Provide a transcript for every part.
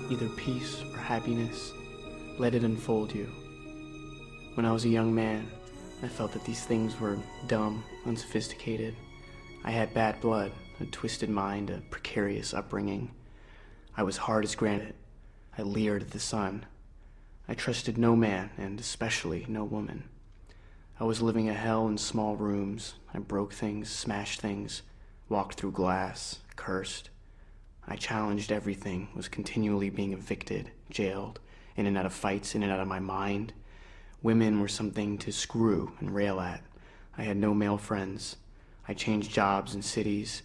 either peace or happiness, let it enfold you. When I was a young man, I felt that these things were dumb, unsophisticated. I had bad blood, a twisted mind, a precarious upbringing. I was hard as granite. I leered at the sun. I trusted no man, and especially no woman. I was living a hell in small rooms. I broke things, smashed things, walked through glass, cursed. I challenged everything, was continually being evicted, jailed, in and out of fights, in and out of my mind. Women were something to screw and rail at. I had no male friends. I changed jobs and cities.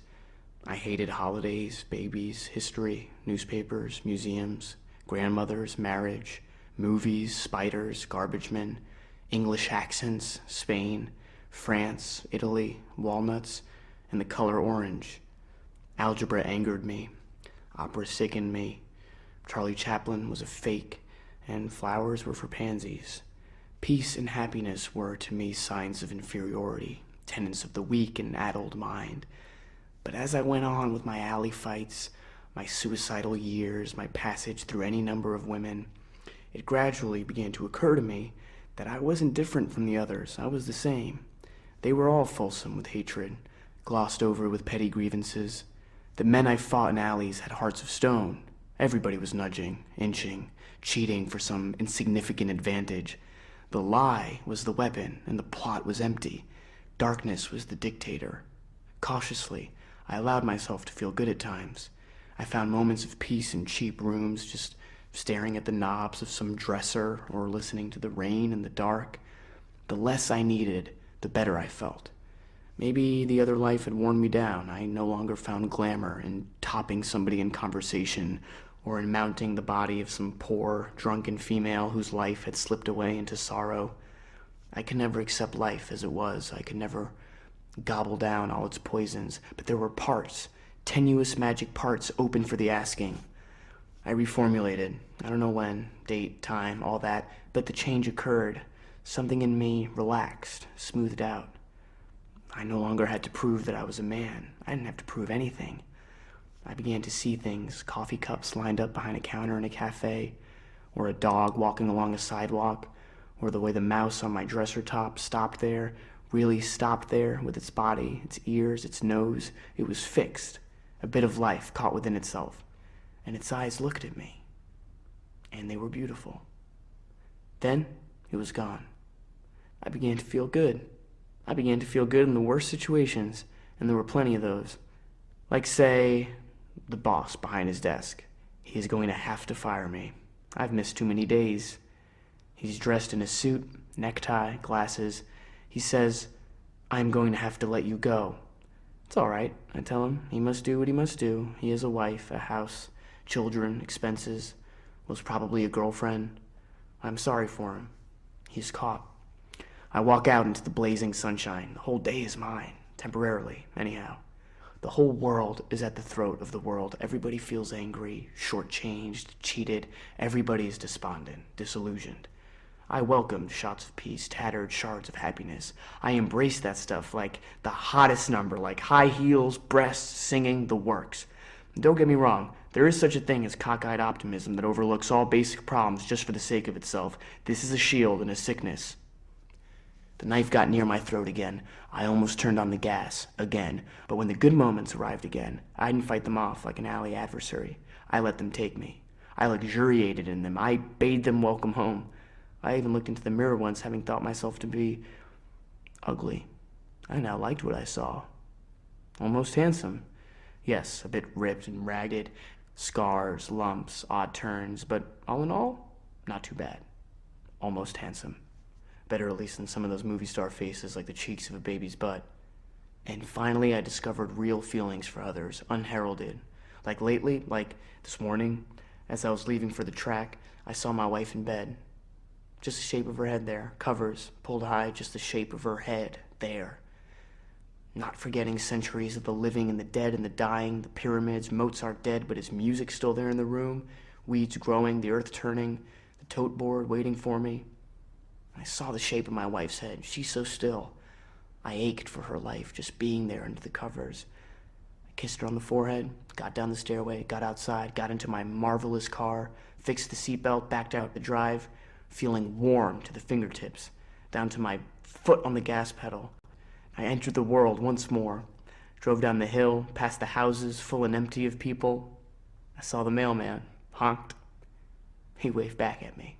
I hated holidays, babies, history, newspapers, museums, grandmothers, marriage, movies, spiders, garbage men, English accents, Spain, France, Italy, walnuts, and the color orange. Algebra angered me. Opera sickened me. Charlie Chaplin was a fake, and flowers were for pansies. Peace and happiness were to me signs of inferiority, tenets of the weak and addled mind. But as I went on with my alley fights, my suicidal years, my passage through any number of women, it gradually began to occur to me that I wasn't different from the others. I was the same. They were all fulsome with hatred, glossed over with petty grievances. The men I fought in alleys had hearts of stone. Everybody was nudging, inching, cheating for some insignificant advantage. The lie was the weapon, and the plot was empty. Darkness was the dictator. Cautiously, I allowed myself to feel good at times. I found moments of peace in cheap rooms, just staring at the knobs of some dresser or listening to the rain in the dark. The less I needed, the better I felt. Maybe the other life had worn me down. I no longer found glamour in topping somebody in conversation or in mounting the body of some poor, drunken female whose life had slipped away into sorrow. I could never accept life as it was. I could never gobble down all its poisons, but there were parts, tenuous magic parts open for the asking. I reformulated. I don't know when, date, time, all that, but the change occurred. Something in me relaxed, smoothed out. I no longer had to prove that I was a man. I didn't have to prove anything. I began to see things, coffee cups lined up behind a counter in a cafe, or a dog walking along a sidewalk, or the way the mouse on my dresser top stopped there, really stopped there with its body, its ears, its nose. It was fixed, a bit of life caught within itself. And its eyes looked at me, and they were beautiful. Then it was gone. I began to feel good. I began to feel good in the worst situations, and there were plenty of those. Like, say, the boss behind his desk. He is going to have to fire me. I've missed too many days. He's dressed in a suit, necktie, glasses. He says, "I'm going to have to let you go." It's all right, I tell him. He must do what he must do. He has a wife, a house, children, expenses, was probably a girlfriend. I'm sorry for him. He's caught. I walk out into the blazing sunshine. The whole day is mine, temporarily, anyhow. The whole world is at the throat of the world. Everybody feels angry, shortchanged, cheated. Everybody is despondent, disillusioned. I welcomed shots of peace, tattered shards of happiness. I embraced that stuff like the hottest number, like high heels, breasts, singing, the works. Don't get me wrong, there is such a thing as cockeyed optimism that overlooks all basic problems just for the sake of itself. This is a shield and a sickness. The knife got near my throat again. I almost turned on the gas, again. But when the good moments arrived again, I didn't fight them off like an alley adversary. I let them take me. I luxuriated in them. I bade them welcome home. I even looked into the mirror once, having thought myself to be ugly. I now liked what I saw. Almost handsome. Yes, a bit ripped and ragged, scars, lumps, odd turns, but all in all, not too bad. Almost handsome. Better at least than some of those movie star faces like the cheeks of a baby's butt. And finally I discovered real feelings for others, unheralded. Like lately, like this morning, as I was leaving for the track, I saw my wife in bed. Just the shape of her head there, covers, pulled high, just the shape of her head, there. Not forgetting centuries of the living and the dead and the dying, the pyramids, Mozart dead, but his music still there in the room, weeds growing, the earth turning, the tote board waiting for me. I saw the shape of my wife's head. She's so still. I ached for her life, just being there under the covers. I Kissed her on the forehead, got down the stairway, got outside, got into my marvelous car, fixed the seatbelt, backed out the drive, feeling warm to the fingertips, down to my foot on the gas pedal. I entered the world once more, drove down the hill, past the houses full and empty of people. I saw the mailman, honked. He waved back at me.